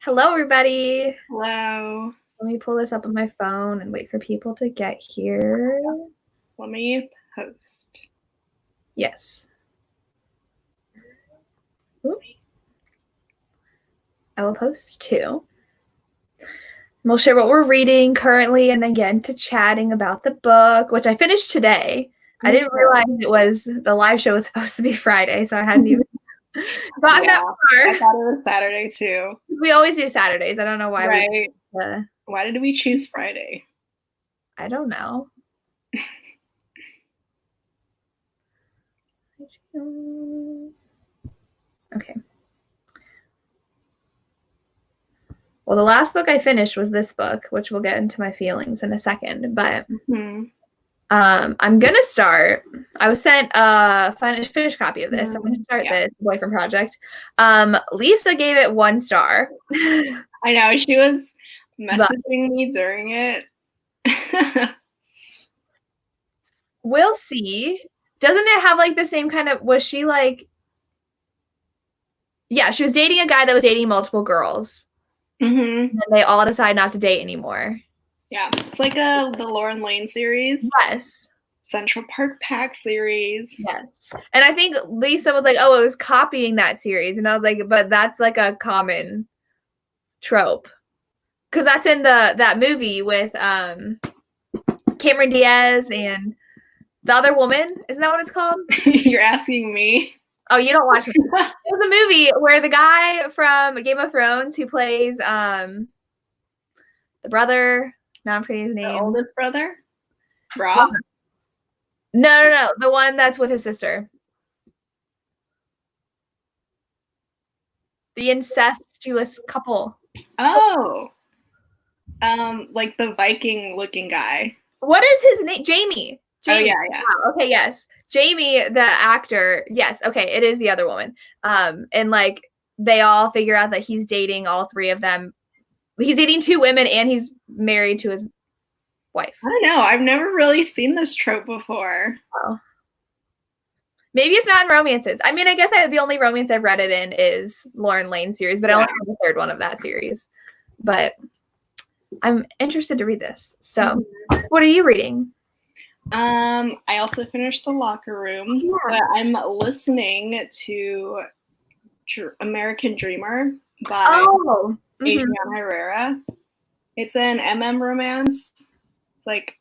Hello, everybody. Hello. Let me pull this up on my phone and wait for people to get here. Let me post. Yes. Oop. I will post too. We'll share what we're reading currently and then get into chatting about the book, which I finished today. I didn't realize it was the live show was supposed to be Friday, so I hadn't even gotten that far. I thought it was Saturday too. We always do Saturdays. I don't know why. Right. Why did we choose Friday? I don't know. Okay. Well, the last book I finished was this book, which we'll get into my feelings in a second. But I'm gonna start. I was sent a finished copy of this. So I'm gonna start this Boyfriend Project. Lisa gave it 1 star. I know, she was messaging me during it. We'll see. Doesn't it have like the same kind of? Was she like? Yeah, she was dating a guy that was dating multiple girls. And they all decide not to date anymore. Yeah, it's like the Lauren Lane series. Yes. Central Park Pack series. Yes. And I think Lisa was like, oh, it was copying that series. And I was like, but that's like a common trope. Because that's in that movie with Cameron Diaz and the other woman. Isn't that what it's called? You're asking me. Oh, you don't watch it. It was a movie where the guy from Game of Thrones who plays the brother, now I'm forgetting his name. The oldest brother? Rob? No. The one that's with his sister. The incestuous couple. Oh. Like the Viking looking guy. What is his name? Jamie. Oh, yeah. Wow. Okay, yes. Jamie, the actor. Yes. Okay, it is the other woman. And like they all figure out that he's dating all 3 of them. He's dating 2 women and he's married to his wife. I don't know. I've never really seen this trope before. Oh. Maybe it's not in romances. I mean, I guess the only romance I've read it in is Lauren Lane series, but I only read the 3rd one of that series. But I'm interested to read this. So, what are you reading? I also finished The Locker Room, but I'm listening to American Dreamer by Adriana Herrera. It's an MM romance. It's like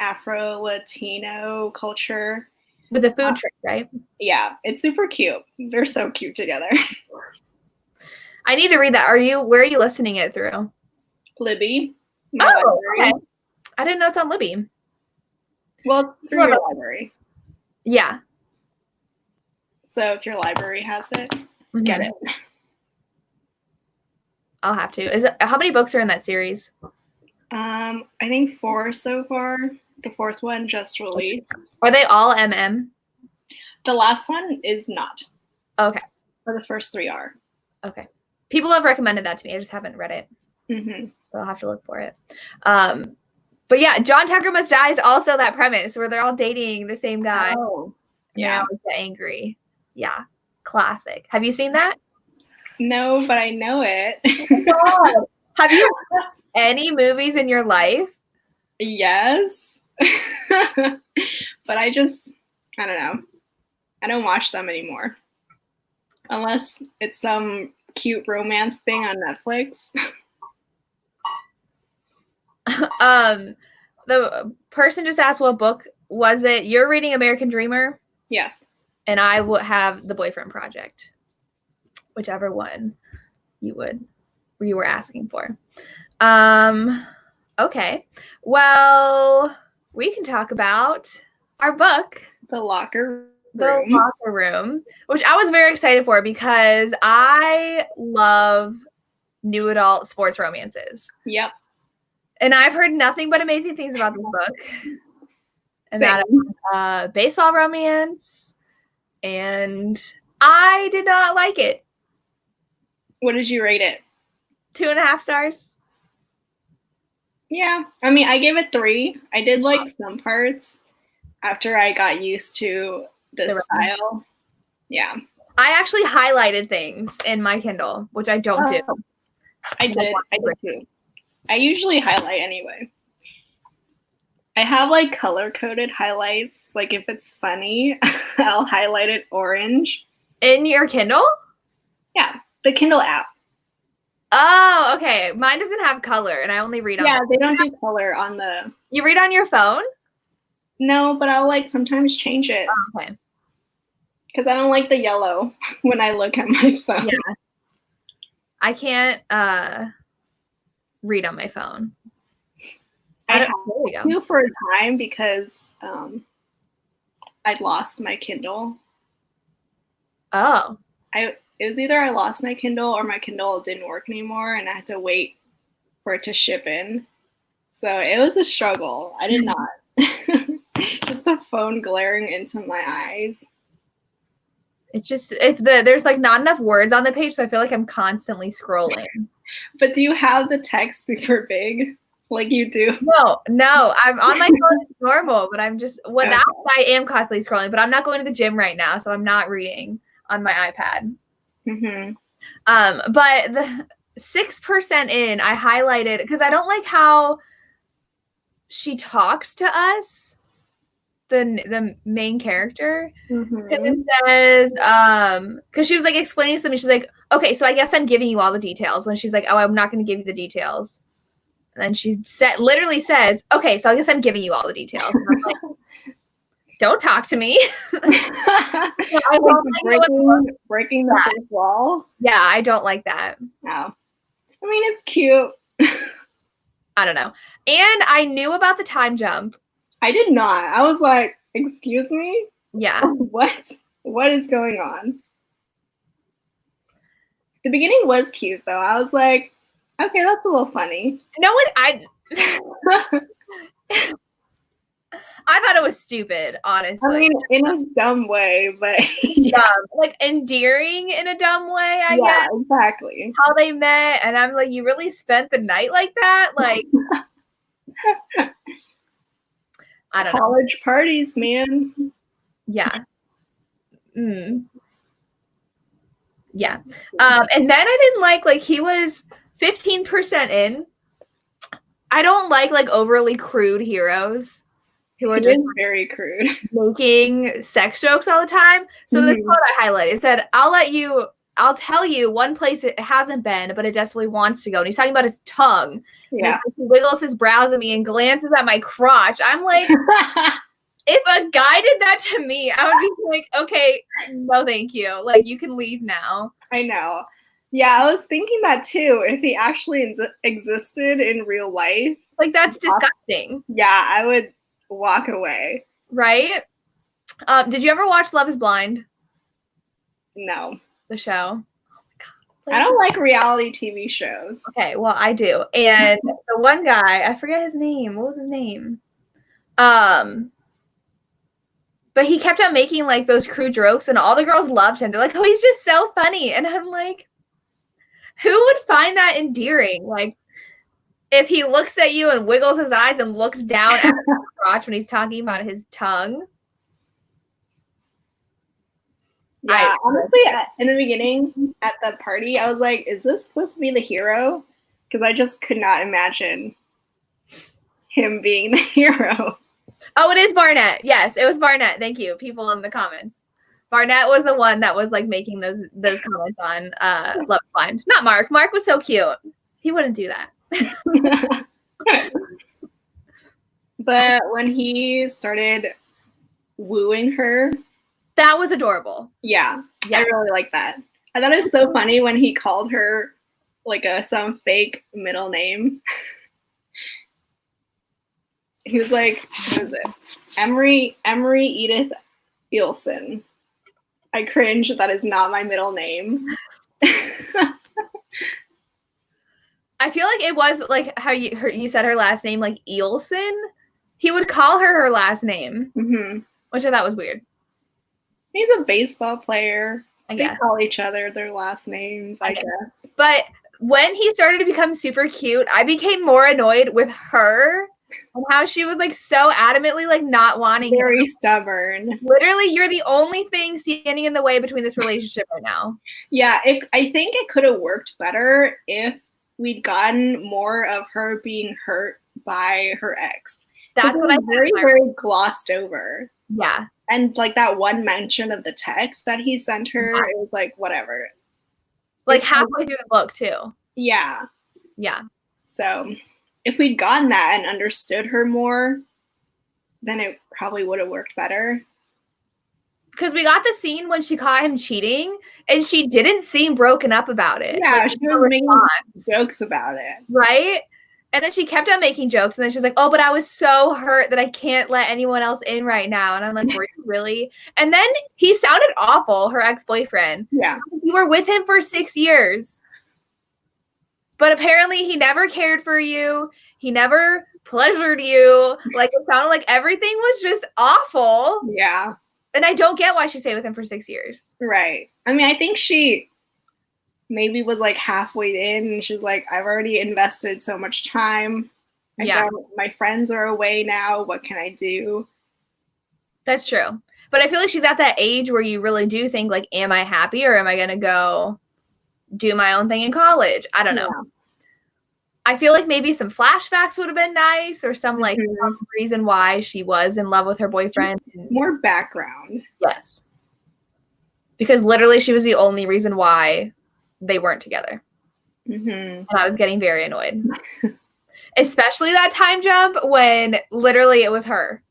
Afro-Latino culture. With a food trick, right? Yeah, it's super cute. They're so cute together. I need to read that. Where are you listening it through? Libby. Okay. I didn't know it's on Libby. Well, it's through your library. Yeah. So if your library has it, get it. I'll have to. How many books are in that series? I think 4 so far. The 4th one just released. Are they all MM? The last one is not. Okay. But the first 3 are. Okay. People have recommended that to me. I just haven't read it. So I'll have to look for it. But yeah, John Tucker Must Die is also that premise where they're all dating the same guy. Oh, yeah. And they get angry. Yeah. Classic. Have you seen that? No, but I know it. Oh God. Have you watched any movies in your life? Yes. But I don't know. I don't watch them anymore. Unless it's some cute romance thing on Netflix. The person just asked what book was it. You're reading American Dreamer? Yes. And I would have The Boyfriend Project. Whichever one you were asking for. Okay. Well, we can talk about our book, The Locker Room, which I was very excited for because I love new adult sports romances. Yep. And I've heard nothing but amazing things about this book. And that is baseball romance. And I did not like it. What did you rate it? 2.5 stars. Yeah. I mean, I gave it 3. I did like some parts after I got used to the style. Yeah. I actually highlighted things in my Kindle, which I don't do. I did too. I usually highlight anyway. I have like color-coded highlights. Like if it's funny, I'll highlight it orange. In your Kindle? Yeah, the Kindle app. Oh, okay. Mine doesn't have color, and I only read on. Yeah, they don't do color on the. You read on your phone? No, but I'll like sometimes change it. Oh, okay. Because I don't like the yellow when I look at my phone. Yeah. I can't read on my phone. I had to for a time because I lost my Kindle. Oh. It was either I lost my Kindle or my Kindle didn't work anymore and I had to wait for it to ship in. So it was a struggle. I did not. Just the phone glaring into my eyes. It's just there's like not enough words on the page, so I feel like I'm constantly scrolling. But do you have the text super big? Like you do? No, I'm on my phone. It's normal, but I'm just I am constantly scrolling. But I'm not going to the gym right now, so I'm not reading on my iPad. But the 6% in, I highlighted because I don't like how she talks to us, the main character. It says because she was like explaining something. She's like, okay, so I guess I'm giving you all the details. When she's like, oh, I'm not going to give you the details. And then she literally says, okay, so I guess I'm giving you all the details. And I'm like, don't talk to me. I breaking the fourth wall. Yeah, I don't like that. No. I mean, it's cute. I don't know. And I knew about the time jump. I did not. I was like, excuse me? Yeah. What? What is going on? The beginning was cute, though. I was like, okay, that's a little funny. No one, I thought it was stupid, honestly. I mean, in a dumb way, but yeah. Like endearing in a dumb way, I guess. Yeah, exactly. How they met, and I'm like, you really spent the night like that? Like, I don't know. College parties, man. Yeah. Yeah. And then I didn't like he was 15% in. I don't like overly crude heroes who are just very crude, making sex jokes all the time. So this quote I highlighted, it said, I'll tell you one place it hasn't been, but it desperately wants to go. And he's talking about his tongue. Yeah. He wiggles his brows at me and glances at my crotch. I'm like, if a guy did that to me, I would be like, okay, no, thank you. Like, you can leave now. I know. Yeah, I was thinking that too. If he actually existed in real life. Like, that's disgusting. Yeah, I would walk away. Right? Did you ever watch Love is Blind? No. The show? Oh my God. I don't like reality TV shows. Okay, well, I do. And the one guy, I forget his name. What was his name? But he kept on making like those crude jokes, and all the girls loved him. They're like, oh, he's just so funny. And I'm like, who would find that endearing? Like, if he looks at you and wiggles his eyes and looks down at his crotch when he's talking about his tongue. Yeah, honestly, in the beginning at the party, I was like, is this supposed to be the hero? Because I just could not imagine him being the hero. Oh, it is Barnett. Yes, it was Barnett. Thank you, people in the comments. Barnett was the one that was like making those comments on Love is Blind. Not Mark. Mark was so cute. He wouldn't do that. But when he started wooing her, that was adorable. Yeah, I really like that. I thought it was so funny when he called her like some fake middle name. He was like, what is it? Emery Edith Ilson. I cringe. That is not my middle name. I feel like it was like how you said her last name, like Ilson. He would call her last name, which I thought was weird. He's a baseball player. They call each other their last names, I guess. But when he started to become super cute, I became more annoyed with her and how she was like so adamantly like not wanting Very stubborn. Literally, you're the only thing standing in the way between this relationship right now. Yeah, I think it could have worked better if we'd gotten more of her being hurt by her ex. That's what I very, very glossed over. Yeah. And like that one mention of the text that he sent her, it was like, whatever. Like halfway through the book too. Yeah. Yeah. So if we'd gotten that and understood her more, then it probably would have worked better. Because we got the scene when she caught him cheating, and she didn't seem broken up about it. Yeah, like, she was making jokes about it. Right? And then she kept on making jokes, and then she's like, oh, but I was so hurt that I can't let anyone else in right now. And I'm like, were you really? And then he sounded awful, her ex-boyfriend. Yeah. You were with him for 6 years. But apparently he never cared for you. He never pleasured you. Like, it sounded like everything was just awful. Yeah. And I don't get why she stayed with him for 6 years. Right. I mean, I think she maybe was like halfway in and she's like, I've already invested so much time. My friends are away now. What can I do? That's true. But I feel like she's at that age where you really do think, like, am I happy or am I going to go do my own thing in college? I don't know. Yeah. I feel like maybe some flashbacks would have been nice, or some like some reason why she was in love with her boyfriend. More background. Yes. Because literally she was the only reason why they weren't together. And I was getting very annoyed. Especially that time jump when literally it was her.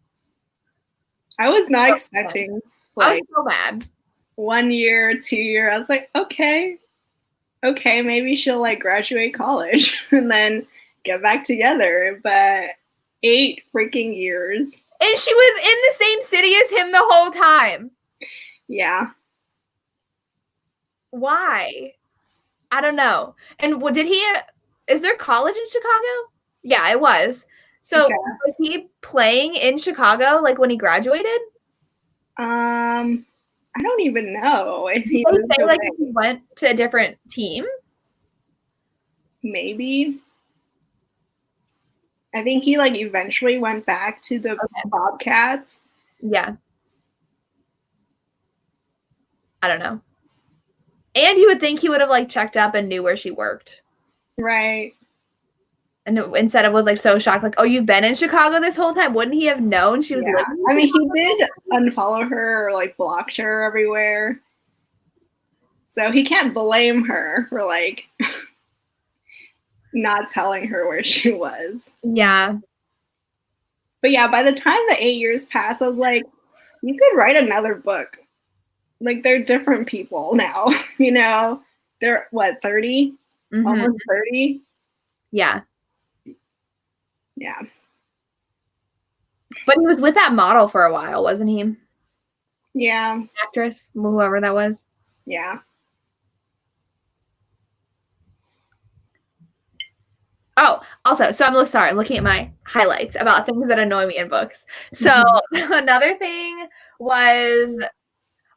I was not expecting. Like, I was so mad. 1 year, 2 year. I was like, okay, maybe she'll like graduate college and then get back together. But 8 freaking years. And she was in the same city as him the whole time. Yeah. Why? I don't know. And did he, is there college in Chicago? Yeah, it was. So was he playing in Chicago like when he graduated? I don't even know. If he say like he went to a different team? Maybe. I think he like eventually went back to the Bobcats. Yeah. I don't know. And you would think he would have like checked up and knew where she worked. Right. And instead of was like so shocked, like, oh, you've been in Chicago this whole time? Wouldn't he have known she was living in I mean, he did unfollow her or like blocked her everywhere. So he can't blame her for like not telling her where she was. Yeah. But yeah, by the time the 8 years passed, I was like, you could write another book. Like, they're different people now, you know? They're, what, 30? Almost 30? Yeah. Yeah. But he was with that model for a while, wasn't he? Yeah. Actress, whoever that was. Yeah. Oh, also, so I'm looking at my highlights about things that annoy me in books. So another thing was,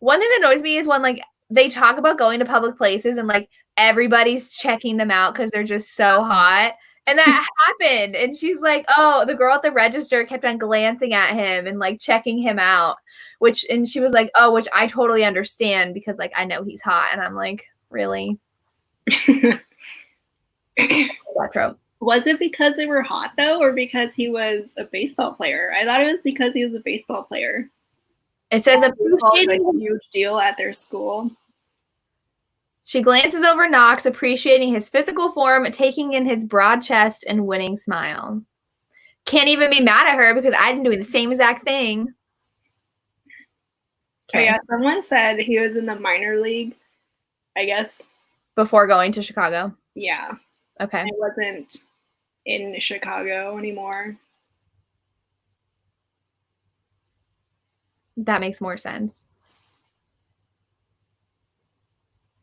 one thing that annoys me is when like they talk about going to public places and like everybody's checking them out because they're just so hot. And that happened. And she's like, oh, the girl at the register kept on glancing at him and like checking him out, and she was like, oh, which I totally understand because like I know he's hot. And I'm like, really? That trope. Was it because they were hot though, or because he was a baseball player? I thought it was because he was a baseball player. It says appreciating a huge deal at their school. She glances over Knox, appreciating his physical form, taking in his broad chest and winning smile. Can't even be mad at her because I've been doing the same exact thing. Okay. Oh, yeah, someone said he was in the minor league, I guess. Before going to Chicago? Yeah. Okay. It wasn't in Chicago anymore. That makes more sense.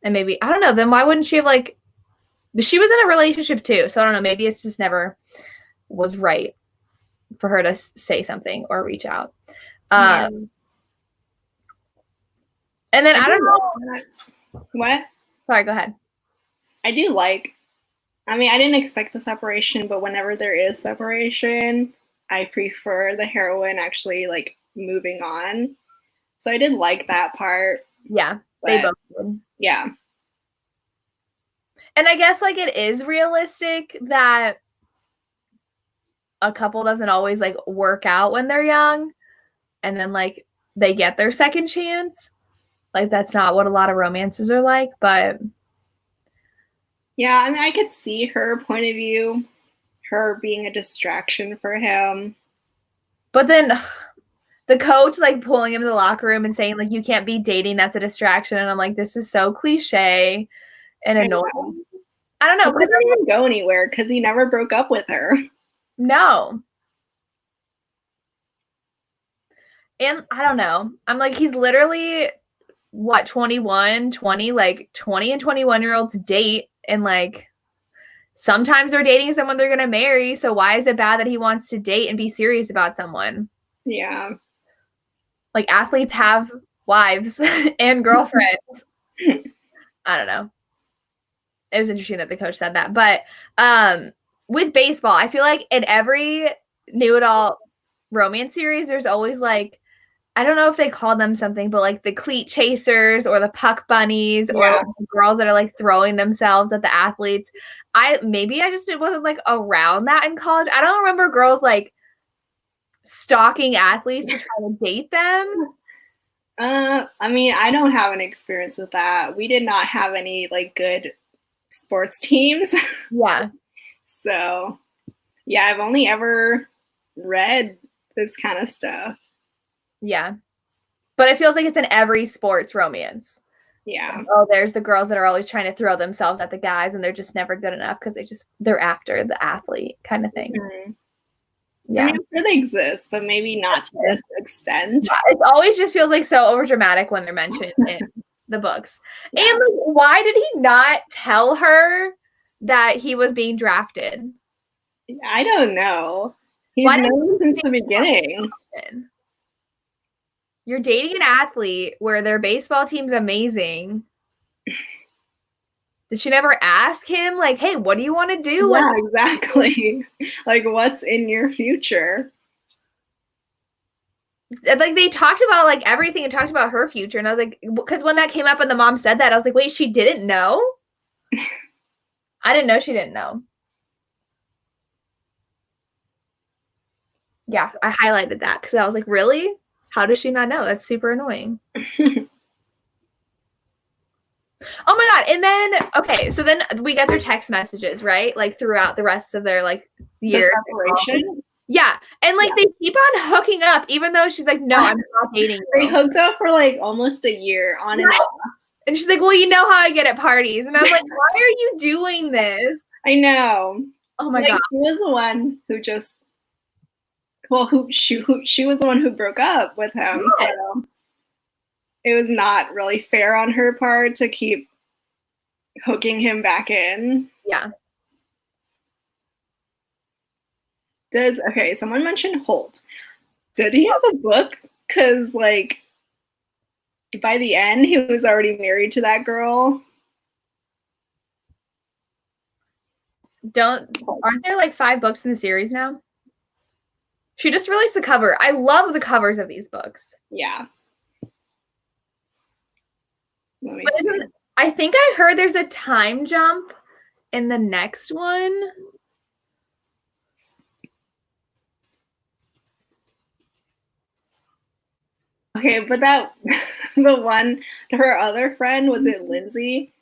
And maybe, I don't know, then why wouldn't she have like, but she was in a relationship too. So I don't know, maybe it's just never was right for her to say something or reach out. And then I don't know. What? Sorry, go ahead. I didn't expect the separation, but whenever there is separation, I prefer the heroine actually like moving on. So I did like that part. Yeah, they both did. Yeah. And I guess like it is realistic that a couple doesn't always like work out when they're young and then like they get their second chance. Like that's not what a lot of romances are like, but yeah, I mean, I could see her point of view, her being a distraction for him. But then the coach like pulling him to the locker room and saying like you can't be dating, that's a distraction, and I'm like this is so cliche and annoying. I don't know. It doesn't even go anywhere because he never broke up with her. No. And I don't know. I'm like he's literally what 21, 20, like 20 and 21-year-olds date and like sometimes they're dating someone they're going to marry, so why is it bad that he wants to date and be serious about someone? Yeah. Like athletes have wives and girlfriends. I don't know. It was interesting that the coach said that. But with baseball, I feel like in every new adult romance series, there's always like, I don't know if they call them something, but like the cleat chasers or the puck bunnies or like the girls that are like throwing themselves at the athletes. Maybe I just wasn't like around that in college. I don't remember girls like stalking athletes to try to date them. I mean, I don't have an experience with that. We did not have any like good sports teams. Yeah. So, yeah, I've only ever read this kind of stuff. Yeah. But it feels like it's in every sports romance. Yeah. Like, oh, there's the girls that are always trying to throw themselves at the guys and they're just never good enough because they're after the athlete kind of thing. Mm-hmm. Yeah. I mean, I'm sure they exist, but maybe not to this extent. Yeah, it always just feels like so overdramatic when they're mentioned in the books. Yeah. And like, why did he not tell her that he was being drafted? I don't know. He's known since the beginning. You're dating an athlete where their baseball team's amazing. Did she never ask him, like, hey, what do you want to do? Yeah, exactly. Like, what's in your future? Like, they talked about, like, everything and talked about her future. And I was like, because when that came up and the mom said that, I was like, wait, she didn't know? I didn't know she didn't know. Yeah, I highlighted that because I was like, really? How does she not know? That's super annoying. Oh my God. And then, okay, so then we get their text messages, right? Like throughout the rest of their like year. Separation? Yeah. And like they keep on hooking up, even though she's like, no, I'm not dating you. They hooked up for like almost a year on and off. And she's like, well, you know how I get at parties. And I'm like, why are you doing this? I know. Oh my God. She was the one who just, well, she was the one who broke up with him. Yeah. So it was not really fair on her part to keep hooking him back in. Yeah. Okay, someone mentioned Holt. Did he have a book? Because, like, by the end, he was already married to that girl. Aren't there like 5 books in the series now? She just released the cover. I love the covers of these books. Yeah. But I think I heard there's a time jump in the next one. Okay, but her other friend, was it Lindsay?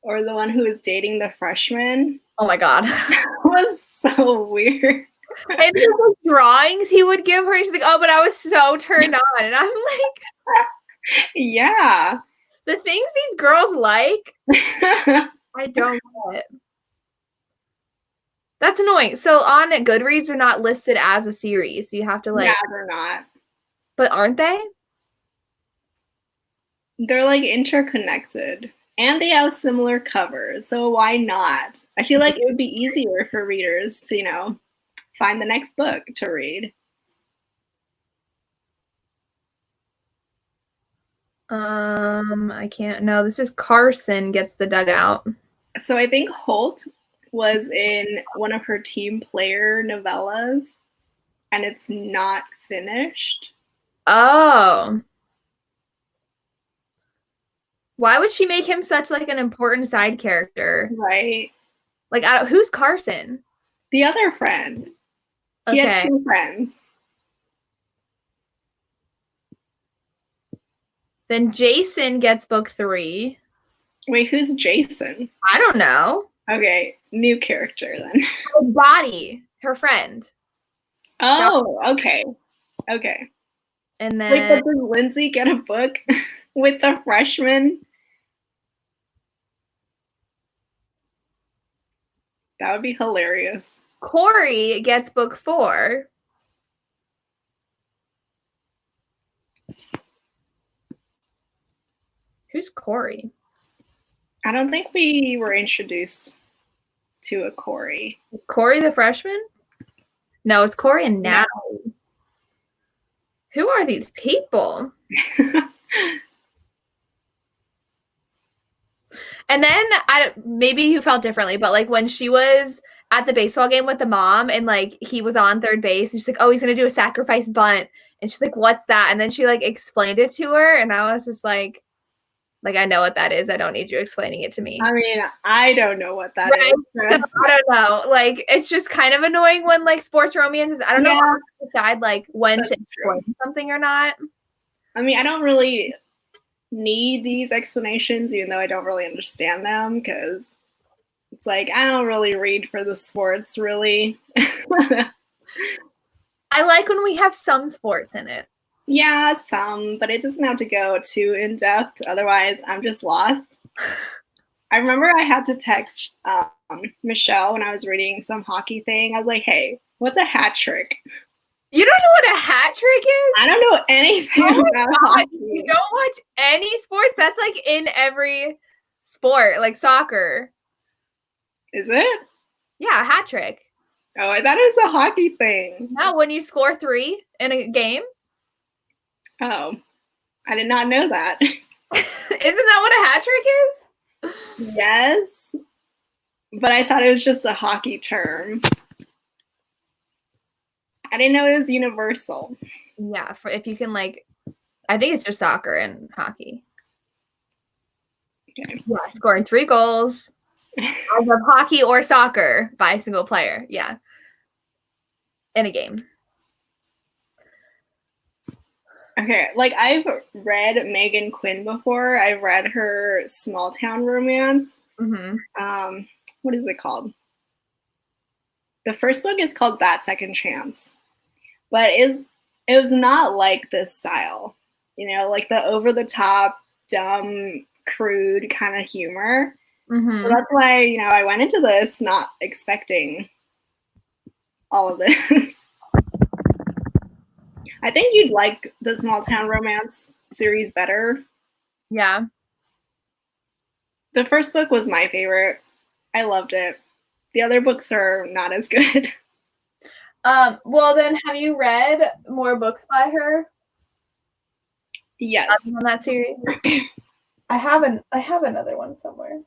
Or the one who was dating the freshman? Oh my God. That was so weird. And the drawings he would give her, she's like, oh, but I was so turned on. And I'm like, yeah. The things these girls like, I don't get. That's annoying. So on Goodreads, they're not listed as a series. So you have to like. Yeah, they're not. But aren't they? They're like interconnected. And they have similar covers. So why not? I feel like it would be easier for readers to, find the next book to read. I can't. No, this is Carson gets the dugout. So I think Holt was in one of her team player novellas, and it's not finished. Oh. Why would she make him such like an important side character? Right. Like, who's Carson? The other friend. He had 2 friends. Then Jason gets book 3. Wait, who's Jason? I don't know. Okay, new character then. Dottie, her friend. Oh, okay. Okay. And then wait, but does Lindsay get a book with the freshman? That would be hilarious. Corey gets book 4. Who's Corey? I don't think we were introduced to a Corey. Corey the freshman? No, it's Corey and Natalie. No. Who are these people? And then maybe you felt differently, but like when she was at the baseball game with the mom and like he was on third base and she's like, oh, he's going to do a sacrifice bunt. And she's like, what's that? And then she like explained it to her. And I was just like, I know what that is. I don't need you explaining it to me. I mean, I don't know what that is. So, I don't know. Like, it's just kind of annoying when like sports romances. I don't know how to decide like when to explain something or not. I mean, I don't really need these explanations, even though I don't really understand them, because it's like I don't really read for the sports, really. I like when we have some sports in it. Yeah, some, but it doesn't have to go too in depth. Otherwise, I'm just lost. I remember I had to text Michelle when I was reading some hockey thing. I was like, hey, what's a hat trick? You don't know what a hat trick is? I don't know anything about hockey. You don't watch any sports? That's like in every sport, like soccer. Is it? Yeah, a hat trick. Oh, I thought it was a hockey thing. No, when you score 3 in a game. Oh, I did not know that. Isn't that what a hat trick is? Yes, but I thought it was just a hockey term. I didn't know it was universal. Yeah, for if you can like, I think it's just soccer and hockey. Okay. Yeah, scoring 3 goals of hockey or soccer by a single player. Yeah, in a game. Okay, like I've read Meghan Quinn before. I've read her small town romance. Mm-hmm. What is it called? The first book is called That Second Chance, but it was not like this style, you know, like the over the top, dumb, crude kind of humor. Mm-hmm. So that's why, you know, I went into this not expecting all of this. I think you'd like the small town romance series better. Yeah. The first book was my favorite. I loved it. The other books are not as good. Well then, have you read more books by her? Yes. On that series? I have another one somewhere.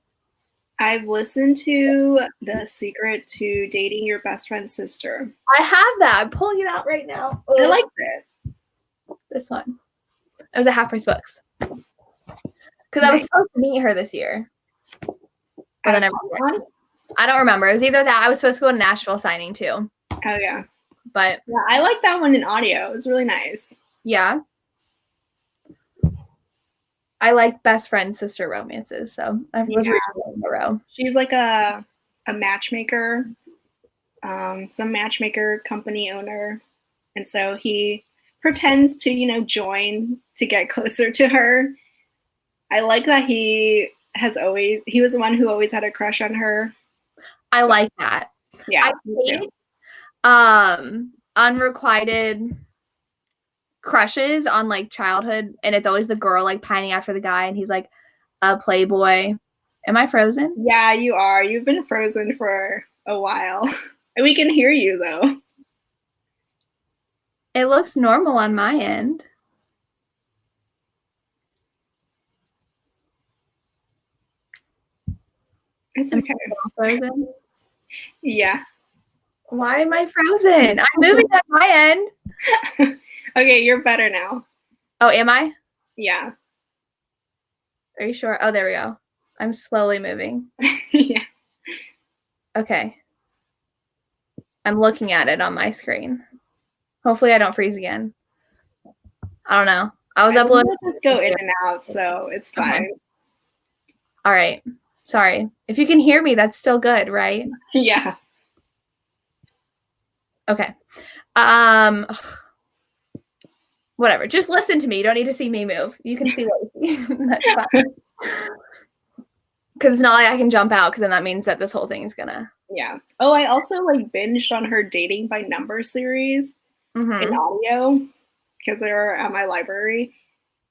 I've listened to The Secret to Dating Your Best Friend's Sister. I have that. I'm pulling it out right now. I liked it. This one. It was at Half Price Books. Because I was supposed to meet her this year. But then I don't remember. It was either that I was supposed to go to Nashville signing too. Oh, yeah. But yeah, I like that one in audio. It was really nice. Yeah. I like best friend sister romances, so I was reading in a row. She's like a matchmaker, some matchmaker company owner, and so he pretends to, you know, join to get closer to her. I like that he was the one who always had a crush on her. I like that. Yeah. I hate unrequited crushes on like childhood, and it's always the girl like pining after the guy and he's like a playboy. Am I frozen? Yeah, you are. You've been frozen for a while. We can hear you though. It looks normal on my end. It's okay. Frozen? Yeah. Why am I frozen? I'm moving at my end. Okay, you're better now. Oh, am I? Yeah. Are you sure? Oh, there we go. I'm slowly moving. Yeah. Okay. I'm looking at it on my screen. Hopefully I don't freeze again. I don't know. I was uploading. Just go in and out, so it's fine. All right. Sorry. If you can hear me, that's still good, right? Yeah. Okay. Whatever. Just listen to me. You don't need to see me move. You can see what you see. That's fine. Because it's not like I can jump out, because then that means that this whole thing is gonna. Yeah. Oh, I also like binged on her Dating by Number series in audio because they were at my library.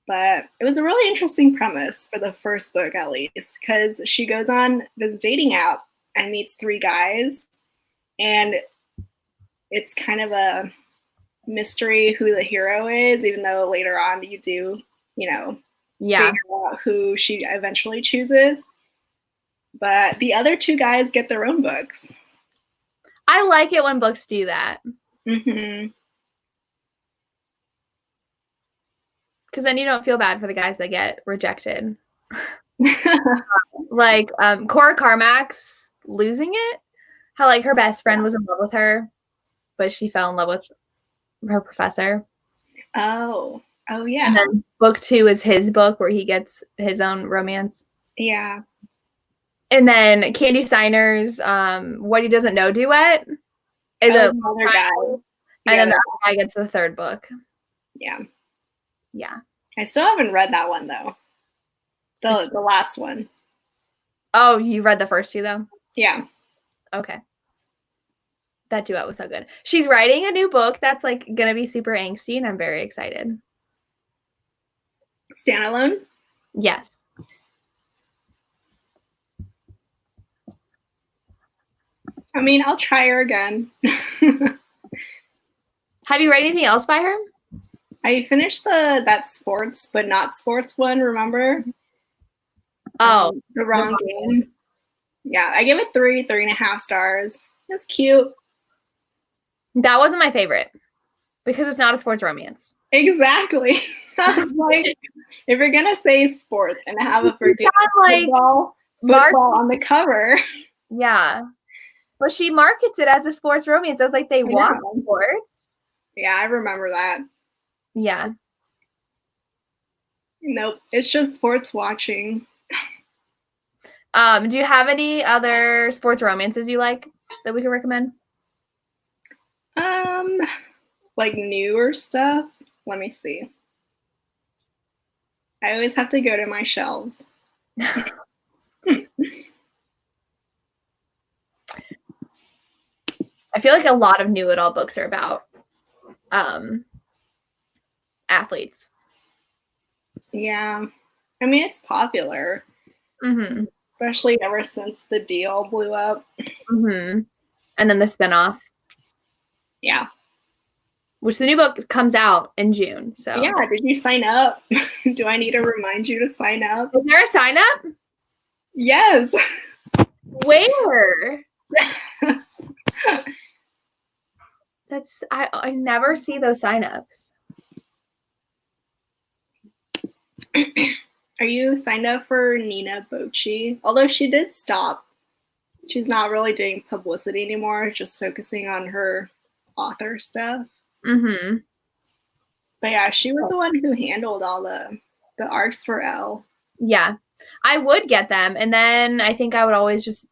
But it was a really interesting premise for the first book, at least, because she goes on this dating app and meets 3 guys, and it's kind of a mystery who the hero is, even though later on you do, figure out who she eventually chooses. But the other 2 guys get their own books. I like it when books do that. Mm-hmm. Because then you don't feel bad for the guys that get rejected. Like Cora Carmack's losing it. How like her best friend was in love with her, but she fell in love with her professor. Oh yeah. And then book 2 is his book where he gets his own romance. Yeah. And then Candy Steiner's What He Doesn't Know duet is another guy. And then the other guy gets the 3rd book. Yeah. Yeah. I still haven't read that one though. The last one. Oh, you read the first 2 though? Yeah. Okay. That duet was so good. She's writing a new book that's like gonna be super angsty, and I'm very excited. Standalone? Yes. I mean, I'll try her again. Have you read anything else by her? I finished that sports but not sports one, remember? Oh. The Wrong Game. Yeah, I give it 3.5 stars. It's cute. That wasn't my favorite because it's not a sports romance. Exactly. I was like, if you're gonna say sports and have a freaking football on the cover. Yeah. But she markets it as a sports romance. I was like, they watch sports. Yeah, I remember that. Yeah. Nope, it's just sports watching. Do you have any other sports romances you like that we can recommend? Like newer stuff? Let me see. I always have to go to my shelves. I feel like a lot of new adult books are about athletes. Yeah. I mean, it's popular. Mm-hmm. Especially ever since The Deal blew up. Mm-hmm. And then the spinoff. Yeah. Which the new book comes out in June. So yeah, did you sign up? Do I need to remind you to sign up? Is there a sign up? Yes. Where? That's I never see those signups. Are you signed up for Nina Bocci? Although she did stop. She's not really doing publicity anymore, just focusing on her author stuff. Mm-hmm. But yeah, she was the one who handled all the arcs for Elle. Yeah. I would get them, and then I think I would always just,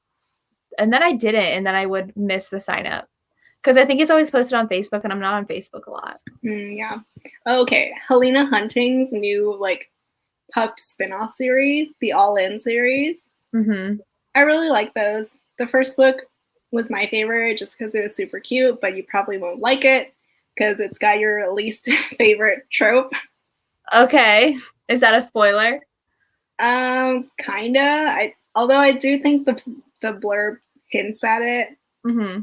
and then I didn't, and then I would miss the sign up. Because I think it's always posted on Facebook, and I'm not on Facebook a lot. Yeah. Okay. Helena Hunting's new, Pucked spin-off series, the All In series. Mm-hmm. I really like those. The first book was my favorite just because it was super cute, but you probably won't like it because it's got your least favorite trope. Okay. Is that a spoiler? Kinda. Although I do think the blurb hints at it. Mm-hmm.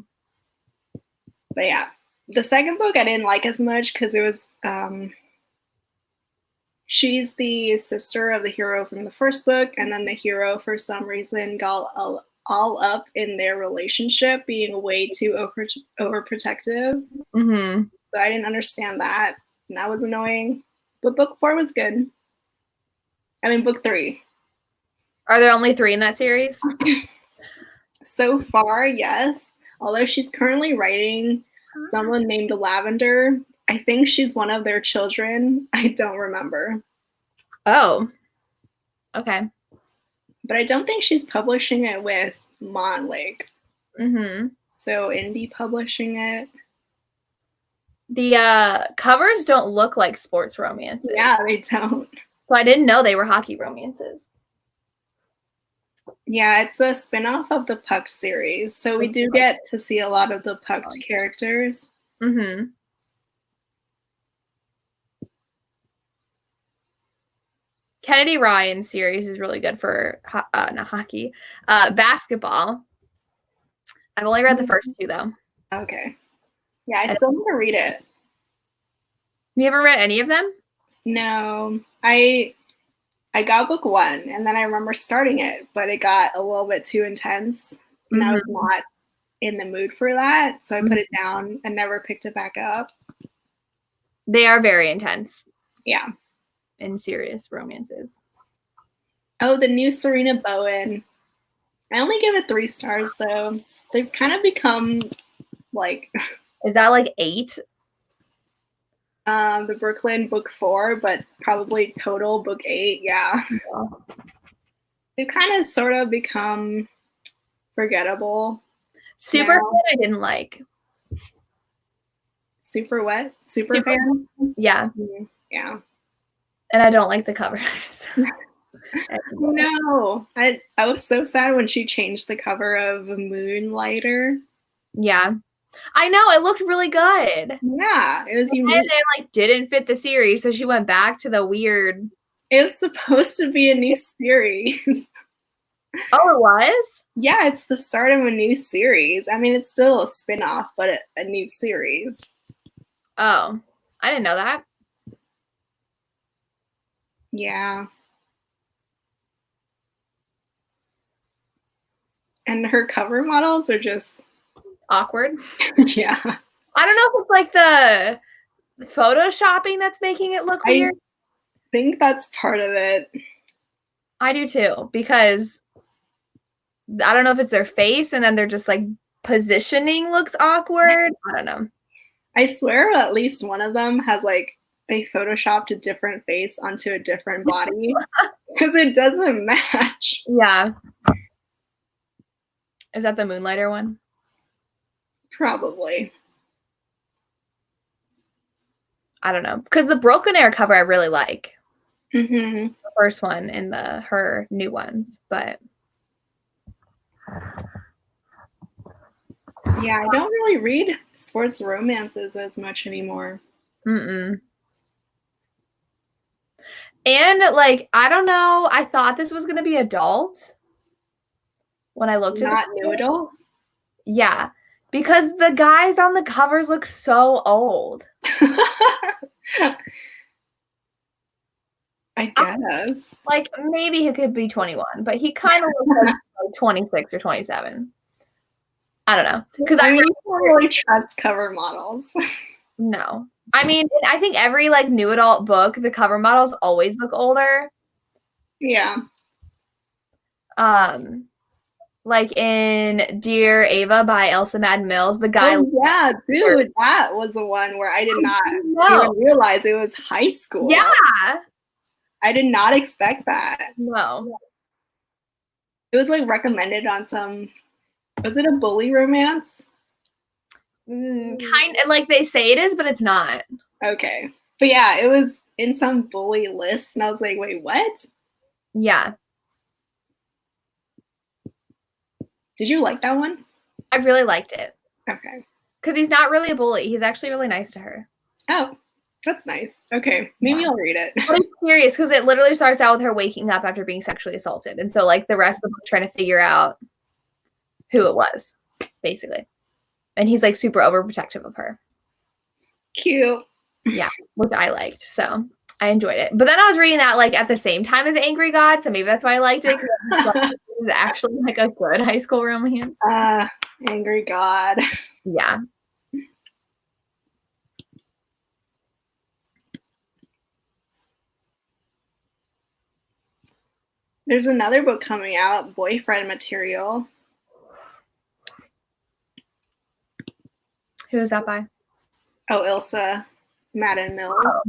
But yeah, the second book I didn't like as much because it was she's the sister of the hero from the first book, and then the hero for some reason got all up in their relationship being way too overprotective. Mm-hmm. So I didn't understand that, and that was annoying. But book 4 was good. I mean, book 3. Are there only 3 in that series? So far, yes. Although she's currently writing someone named Lavender. I think she's one of their children. I don't remember. Oh. Okay. But I don't think she's publishing it with Montlake. Mm-hmm. So indie publishing it. The covers don't look like sports romances. Yeah, they don't. So I didn't know they were hockey romances. Yeah, it's a spin-off of the Puck series. So we do get to see a lot of the Pucked characters. Mm-hmm. Kennedy Ryan's series is really good for not hockey, basketball. I've only read the first 2 though. Okay. Yeah, I still need to read it. You haven't read any of them? No. I got book 1 and then I remember starting it, but it got a little bit too intense and I was not in the mood for that. So I put it down and never picked it back up. They are very intense. Yeah. And serious romances. Oh, the new Serena Bowen. I only give it 3 stars though. They've kind of become like. Is that like 8? The Brooklyn book 4, but probably total book 8. Yeah. They've kind of sort of become forgettable. Super Fan I didn't like. Super what? Super Fan? Yeah. Yeah. And I don't like the covers. No. I was so sad when she changed the cover of Moonlighter. Yeah. I know, it looked really good. Yeah, it was unique. And it like didn't fit the series, so she went back to the weird. It was supposed to be a new series. Oh, it was? Yeah, it's the start of a new series. I mean, it's still a spin-off, but a new series. Oh, I didn't know that. Yeah. And her cover models are just awkward. Yeah. I don't know if it's like the photoshopping that's making it look weird. I think that's part of it. I do too, because I don't know if it's their face and then they're just like positioning looks awkward. I don't know. I swear at least one of them has like they photoshopped a different face onto a different body because it doesn't match. Yeah. Is that the Moonlighter one? Probably. I don't know. Because the Broken Air cover I really like. Mm-hmm. The first one and her new ones. But yeah, I don't really read sports romances as much anymore. Mm-mm. And like, I don't know. I thought this was going to be adult when I looked at it. Not new adult? Yeah. Because the guys on the covers look so old. I guess. Like, maybe he could be 21, but he kind of looks like 26 or 27. I don't know. Because I mean, you don't really trust cover models. No. I mean, I think every like new adult book, the cover models always look older. Yeah. Like in Dear Ava by Elsa Madden Mills, the guy. Oh, yeah, dude, that was the one where I did not even realize it was high school. Yeah. I did not expect that. No. It was like recommended on some, was it a bully romance? Kind of like they say it is, but it's not. Okay. But yeah, it was in some bully list, and I was like, wait, what? Yeah. Did you like that one? I really liked it. Okay. Because he's not really a bully. He's actually really nice to her. Oh, that's nice. Okay, maybe I'll read it. But it's curious because it literally starts out with her waking up after being sexually assaulted. And so, like, the rest of the book trying to figure out who it was, basically. And he's, like, super overprotective of her. Cute. Yeah, which I liked. So I enjoyed it. But then I was reading that, like, at the same time as Angry God. So maybe that's why I liked it. Because it was actually, like, a good high school romance. Angry God. Yeah. There's another book coming out, Boyfriend Material. Who is that by? Oh, Ilsa Madden Mills. Oh.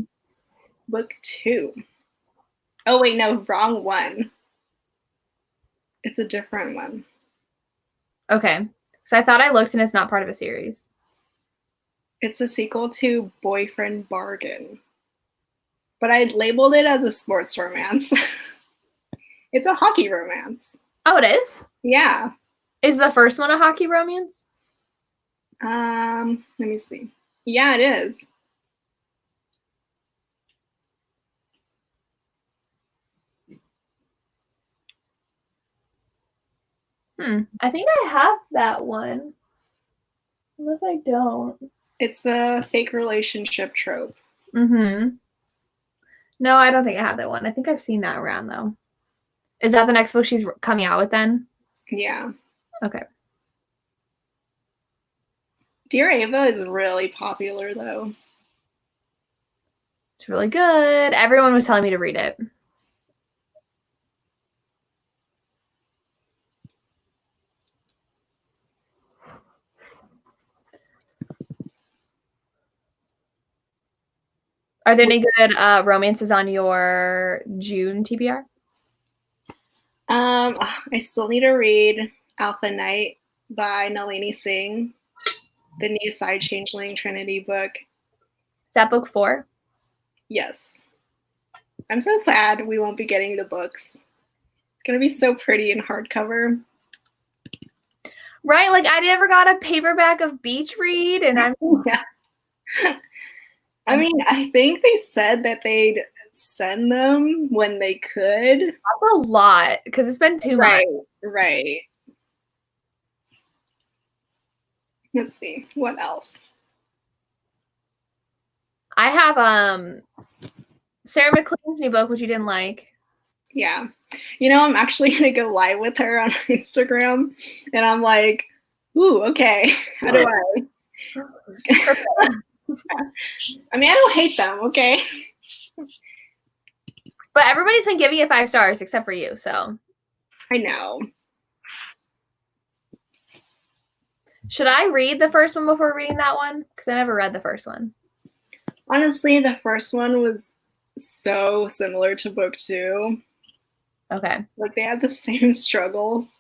Book 2. Oh, wait, no, wrong one. It's a different one. Okay. So I thought I looked and it's not part of a series. It's a sequel to Boyfriend Bargain. But I labeled it as a sports romance. It's a hockey romance. Oh, it is? Yeah. Is the first one a hockey romance? Let me see. Yeah, it is. I think I have that one. Unless I don't. It's a fake relationship trope. No, I don't think I have that one. I think I've seen that around, though. Is that the next book she's coming out with then? Yeah. Okay. Dear Ava is really popular, though. It's really good. Everyone was telling me to read it. Are there any good romances on your June TBR? I still need to read Alpha Night by Nalini Singh, the new Side Changeling Trinity book. Is that book 4? Yes. I'm so sad we won't be getting the books. It's going to be so pretty in hardcover. Right? Like, I never got a paperback of Beach Read, and I'm... Yeah. I mean, I think they said that they'd send them when they could. That's a lot, because it's been 2 months. Right. Let's see. What else? I have Sarah McLean's new book, which you didn't like. Yeah. You know, I'm actually going to go live with her on Instagram, and I'm like, ooh, okay. How do I? I mean, I don't hate them, okay? But everybody's been giving it 5 stars except for you, so. I know. Should I read the first one before reading that one? Because I never read the first one. Honestly, the first one was so similar to book 2. Okay. Like, they had the same struggles.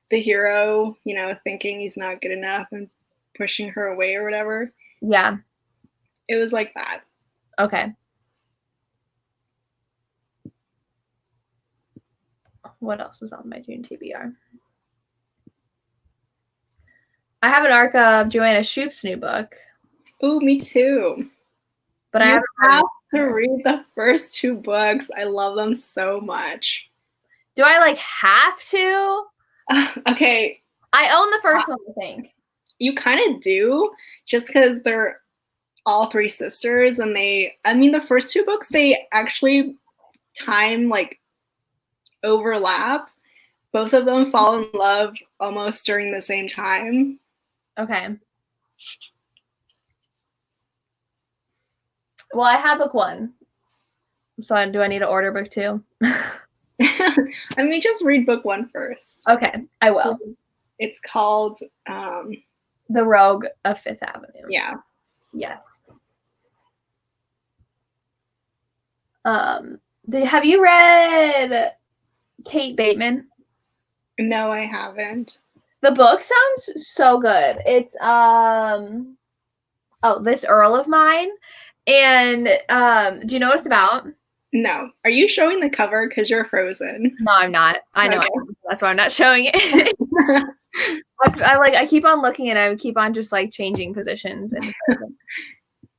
The hero, you know, thinking he's not good enough and pushing her away or whatever. Yeah. It was like that. Okay. What else is on my June TBR? I have an arc of Joanna Shoop's new book. Ooh, me too. But I have to read the first 2 books. I love them so much. Do I like have to? Okay. I own the first one, I think. You kind of do, just because they're all 3 sisters, and the first 2 books, they actually time like overlap. Both of them fall in love almost during the same time. Okay. Well, I have book 1. So do I need to order book 2? I mean, just read book 1 first. Okay, I will. It's called The Rogue of Fifth Avenue. Yeah. Yes. Have you read Kate Bateman? No, I haven't. The book sounds so good. It's This Earl of Mine. And do you know what it's about? No. Are you showing the cover because you're frozen? No, I'm not. I know. Okay. That's why I'm not showing it. I keep on looking and I keep on just like changing positions in the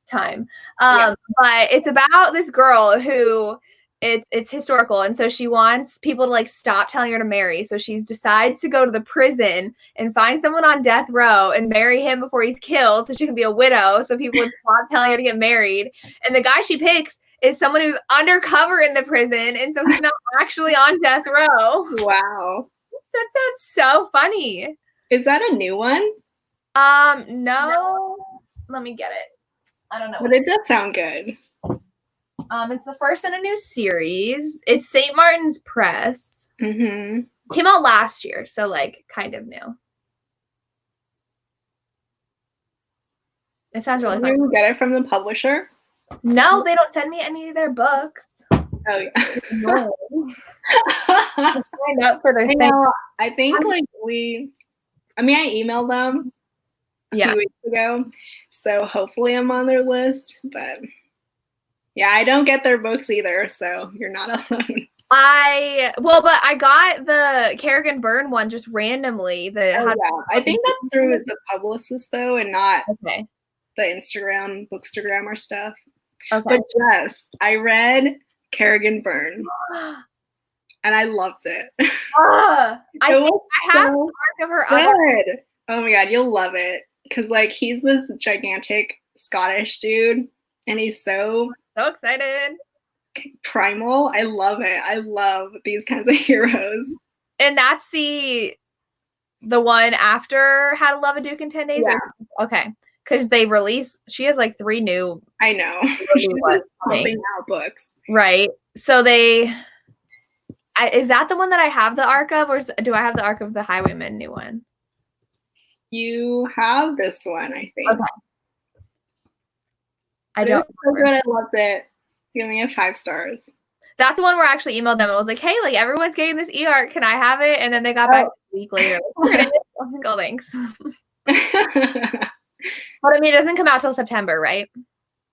time. But it's about this girl who it's historical, and so she wants people to like stop telling her to marry. So she decides to go to the prison and find someone on death row and marry him before he's killed, so she can be a widow. So people would stop telling her to get married. And the guy she picks is someone who's undercover in the prison, and so he's not actually on death row. Wow. That sounds so funny. Is that a new one? No. Let me get it. I don't know. But it does sound good. It's the first in a new series. It's St. Martin's Press. Mm-hmm. Came out last year, so like kind of new. It sounds really fun. You get it from the publisher? No, they don't send me any of their books. Oh yeah. No. Signed up for their thing. I think like I emailed them a few weeks ago, so hopefully I'm on their list. But yeah, I don't get their books either, so you're not alone. But I got the Kerrigan Byrne one just randomly. I think that's through the publicist though, and not the Instagram, Bookstagrammer stuff. Okay. But yes, I read Kerrigan Byrne, and I loved it. I have the arc of her. Good. Oh my god, you'll love it because like he's this gigantic Scottish dude, and he's so excited. Primal. I love it. I love these kinds of heroes. And that's the one after How to Love a Duke in 10 Days? Yeah. Okay. Because she has like 3 new. I know. She's just pumping out books. Right. So is that the one that I have the arc of, or do I have the arc of the Highwayman new one? You have this one, I think. Okay. I don't. So good. I loved it. Give me a 5 stars. That's the one where I actually emailed them. I was like, hey, like everyone's getting this e-arc. Can I have it? And then they got back a week later. Oh, thanks. But I mean, it doesn't come out till September, right?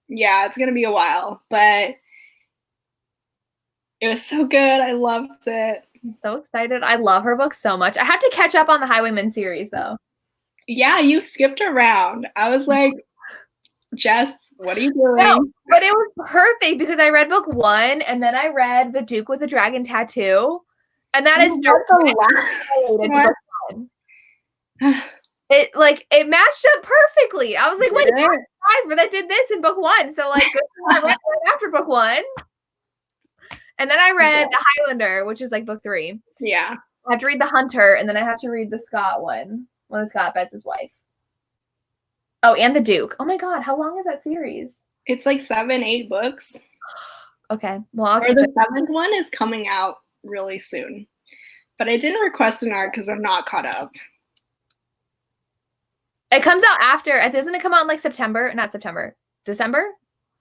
Yeah, it's going to be a while. But it was so good. I loved it. I'm so excited. I love her book so much. I have to catch up on the Highwayman series, though. Yeah, you skipped around. I was like, Jess, what are you doing? No, but it was perfect because I read book 1 and then I read The Duke with the Dragon Tattoo. And that is directly related to book 1. It matched up perfectly. I was like, wait, that did this in book 1. So like good I read right after book 1. And then I read The Highlander, which is like book 3. Yeah. I have to read The Hunter, and then I have to read the Scott one when Scott beds his wife. Oh, and The Duke. Oh my god, how long is that series? It's like 7, 8 books. Okay. Well, the 7th one is coming out really soon. But I didn't request an arc because I'm not caught up. It comes out after. Doesn't it come out in like September? Not September. December?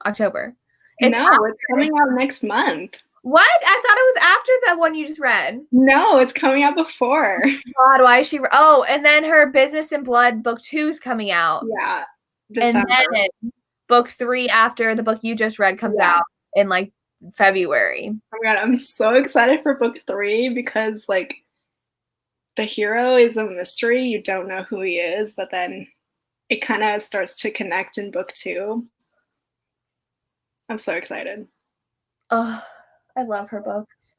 October. It's coming out next month. What? I thought it was after the one you just read. No, it's coming out before. God, why is she? Oh, and then her Business in Blood book 2 is coming out. Yeah, December. And then book 3 after the book you just read comes out in like February. Oh my god, I'm so excited for book 3 because like the hero is a mystery. You don't know who he is, but then it kind of starts to connect in book 2. I'm so excited. Oh, I love her books.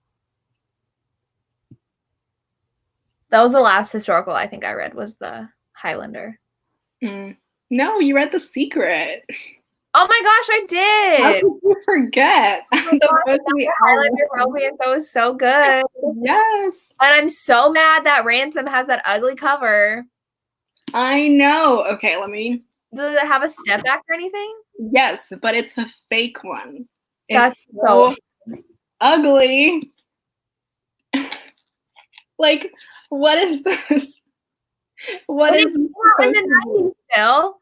That was the last historical I think I read was The Highlander. No, you read The Secret. Oh my gosh, I did. How did you forget? The Highlander romance, that was so good. Yes. And I'm so mad that Ransom has that ugly cover. I know. Okay, Does it have a step back or anything? Yes, but it's a fake one. That's so ugly. Like, what is this? What is this? In the 90s still?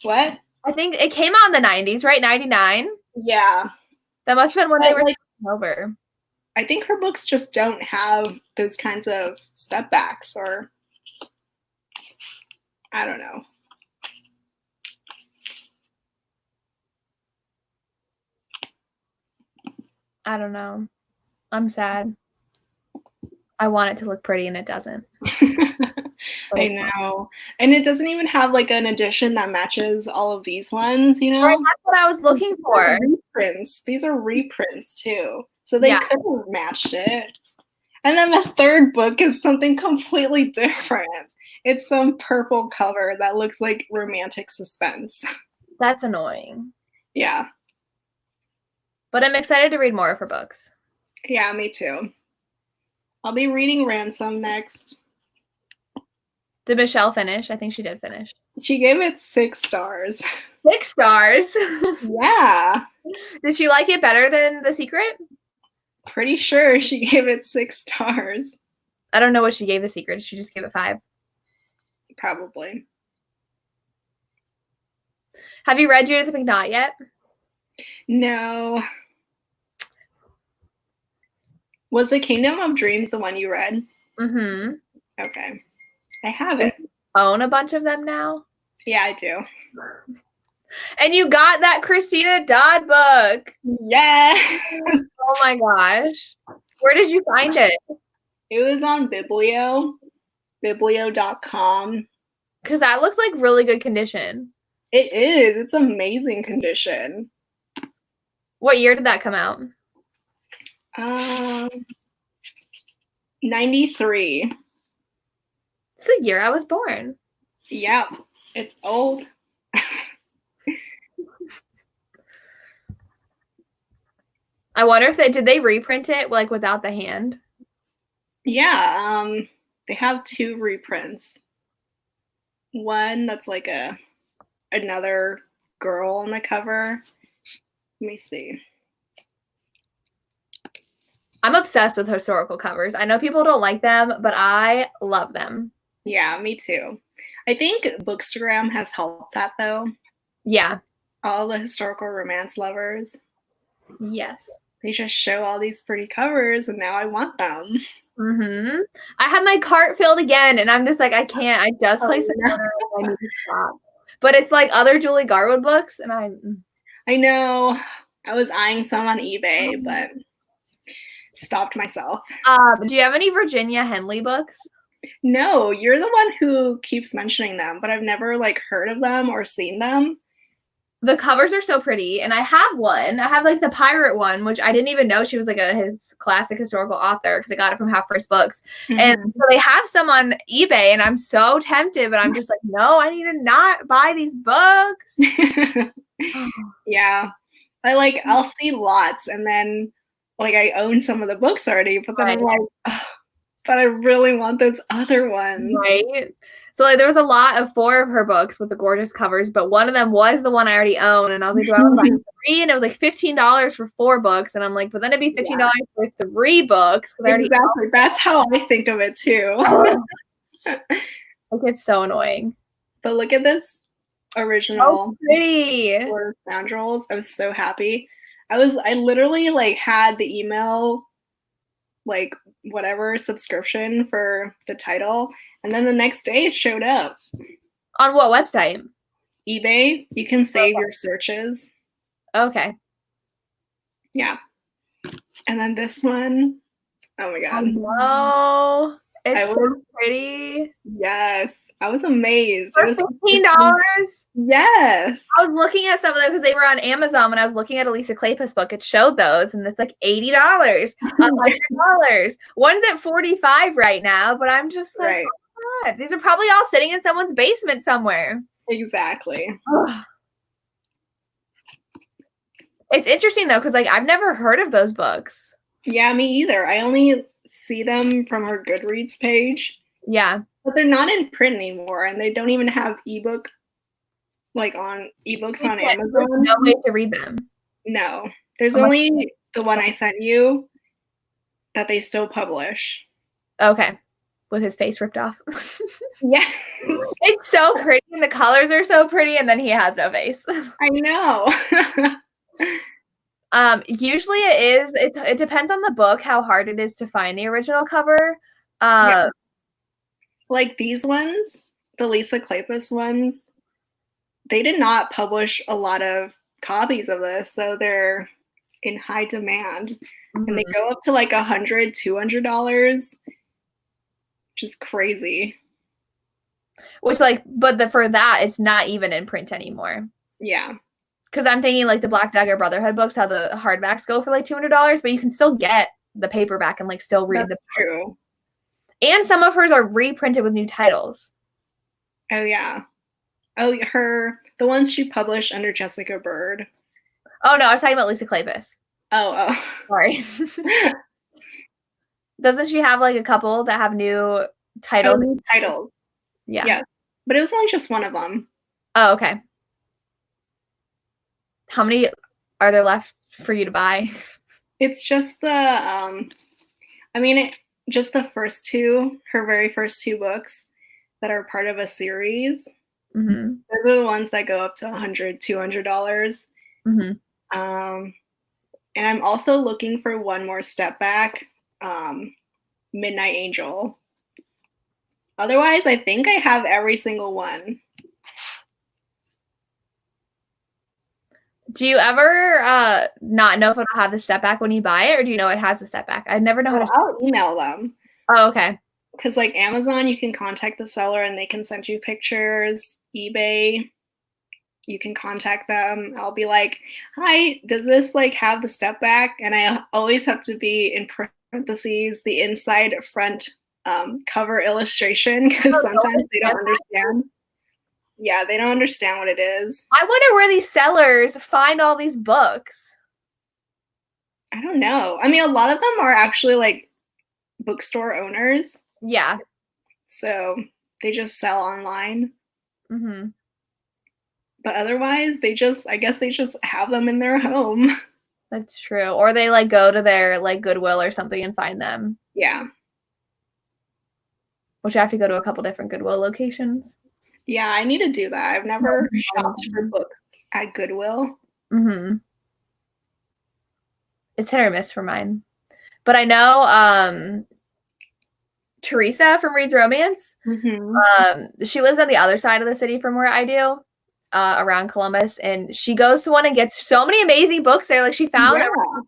What? I think it came out in the 90s, right? 99? Yeah. That must have been when they were over. I think her books just don't have those kinds of step backs, or I don't know. I don't know. I'm sad. I want it to look pretty and it doesn't. I know. And it doesn't even have like an edition that matches all of these ones, you know? Right, that's what I was looking for. Reprints. These are reprints too. So they could have matched it. And then the third book is something completely different. It's some purple cover that looks like romantic suspense. That's annoying. Yeah. But I'm excited to read more of her books. Yeah, me too. I'll be reading Ransom next. Did Michelle finish? I think she did finish. She gave it 6 stars. 6 stars? Yeah. Did she like it better than The Secret? Pretty sure she gave it 6 stars. I don't know what she gave The Secret. She just gave it 5. Probably. Have you read Judith McNaught yet? No. Was The Kingdom of Dreams the one you read? Mm-hmm. Okay. I have it. Own a bunch of them now? Yeah, I do. And you got that Christina Dodd book. Yeah. Oh my gosh. Where did you find it? It was on biblio.com. Because that looks like really good condition. It is. It's amazing condition. What year did that come out? 93. It's the year I was born. Yeah, it's old. I wonder if did they reprint it like without the hand? Yeah, they have 2 reprints. One that's like another girl on the cover. Let me see. I'm obsessed with historical covers. I know people don't like them, but I love them. Yeah, me too. I think Bookstagram has helped that though. Yeah. All the historical romance lovers. Yes. They just show all these pretty covers and now I want them. Mm-hmm. I have my cart filled again and I'm just like, I can't. I just placed an order and I need to stop. But it's like other Julie Garwood books and I know. I was eyeing some on eBay, but stopped myself. Do you have any Virginia Henley books? No, you're the one who keeps mentioning them, but I've never like heard of them or seen them. The covers are so pretty, and I have one. I have like the pirate one, which I didn't even know she was like his classic historical author because I got it from Half Price Books. Mm-hmm. And so they have some on eBay, and I'm so tempted, but I'm just like, no, I need to not buy these books. Yeah, I'll see lots, and then like I own some of the books already, but then I'm like, oh, but I really want those other ones. Right. So like there was a lot of 4 of her books with the gorgeous covers, but one of them was the one I already own. And I was like, do I want to buy 3? And it was like $15 for 4 books. And I'm like, but then it'd be $15 for 3 books. Exactly. That's how I think of it too. Like it's so annoying. But look at this original. So pretty. For Scoundrels. I was so happy. I literally like had the email like whatever subscription for the title, and then the next day it showed up. On what website? eBay. You can save your searches. Okay. Yeah. And then this one, oh my god. Oh, it's so pretty. Yes. I was amazed. For $15? Yes. I was looking at some of them because they were on Amazon when I was looking at a Lisa Kleypas book. It showed those, and it's like $80, $100. One's at $45 right now, but I'm just like, oh my god, these are probably all sitting in someone's basement somewhere. Exactly. It's interesting though, because like I've never heard of those books. Yeah, me either. I only see them from her Goodreads page. Yeah. But they're not in print anymore, and they don't even have ebook, like on ebooks on Amazon. There's no way to read them. No, there's only the one I sent you that they still publish. Okay, with his face ripped off. Yeah, it's so pretty, and the colors are so pretty, and then he has no face. I know. Usually it depends on the book how hard it is to find the original cover. Yeah. Like these ones, the Lisa Kleypas ones, they did not publish a lot of copies of this, so they're in high demand. Mm-hmm. And they go up to like $100, $200, which is crazy. Which like, but for that, it's not even in print anymore. Yeah. Because I'm thinking like the Black Dagger Brotherhood books, how the hardbacks go for like $200, but you can still get the paperback and like still read. That's true. And some of hers are reprinted with new titles. Oh, yeah. Oh, the ones she published under Jessica Bird. Oh, no, I was talking about Lisa Kleypas. Oh. Sorry. Doesn't she have like a couple that have new titles? Oh, new titles. Yeah. Yeah. But it was only just one of them. Oh, okay. How many are there left for you to buy? It's just just the first two, her very first two books that are part of a series. Mm-hmm. Those are the ones that go up to $100, $200. Mm-hmm. And I'm also looking for one more step back, Midnight Angel. Otherwise, I think I have every single one. Do you ever not know if it'll have the step back when you buy it, or do you know it has the step back? I never know how to. I'll email them. Oh, okay. Because like Amazon, you can contact the seller and they can send you pictures. eBay, you can contact them. I'll be like, hi, does this like have the step back? And I always have to be in parentheses the inside front cover illustration, because sometimes they don't understand. Yeah, they don't understand what it is. I wonder where these sellers find all these books. I don't know. I mean, a lot of them are actually like bookstore owners. Yeah. So they just sell online. Mm-hmm. But otherwise, I guess they just have them in their home. That's true. Or they like go to their like Goodwill or something and find them. Yeah. Which I have to go to a couple different Goodwill locations. Yeah, I need to do that. I've never shopped for books at Goodwill. Mm-hmm. It's hit or miss for mine. But I know Teresa from Reed's Romance, she lives on the other side of the city from where I do, around Columbus, and she goes to one and gets so many amazing books there. Like she found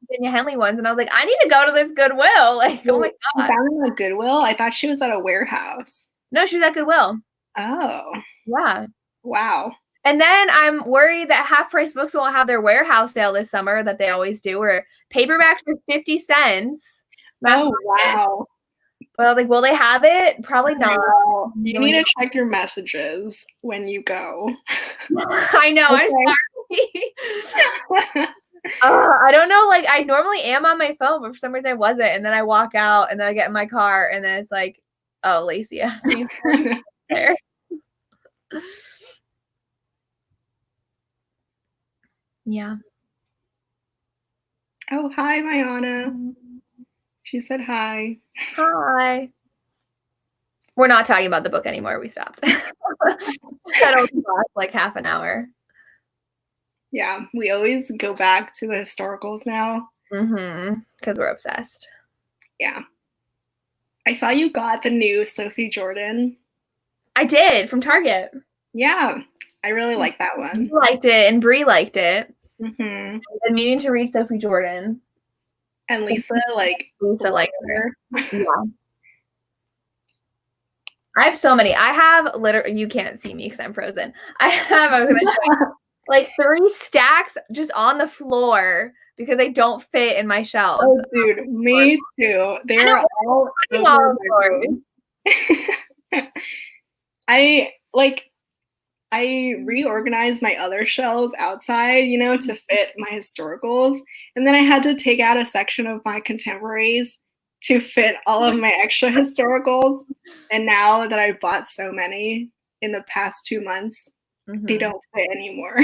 Virginia Henley ones, and I was like, I need to go to this Goodwill. Like, oh my god, she found them at Goodwill? I thought she was at a warehouse. No, she's at Goodwill. Oh, yeah, wow. And then I'm worried that Half Price Books won't have their warehouse sale this summer that they always do, where paperbacks are 50 cents. Oh, wow. But I was like, will they have it? Probably not. Well, you need to check your messages when you go. I know. Okay. I'm sorry. I don't know. Like, I normally am on my phone, but for some reason I wasn't. And then I walk out, and then I get in my car, and then it's like, oh, Lacey asked me there. Yeah. Oh, hi, Mayana. She said hi. Hi. We're not talking about the book anymore. We stopped. That only lasts like half an hour. Yeah, we always go back to the historicals now. Because we're obsessed. Yeah. I saw you got the new Sophie Jordan. I did, from Target. Yeah, I really like that one. You liked it, and Brie liked it. I've been meaning to read Sophie Jordan. And Lisa likes her. Yeah. I have so many. I have literally, you can't see me because I'm frozen. I was going to say, like 3 stacks just on the floor because they don't fit in my shelves. Oh, dude, me too. They're all over I reorganized my other shelves outside, to fit my historicals. And then I had to take out a section of my contemporaries to fit all of my extra historicals. And now that I've bought so many in the past 2 months, they don't fit anymore.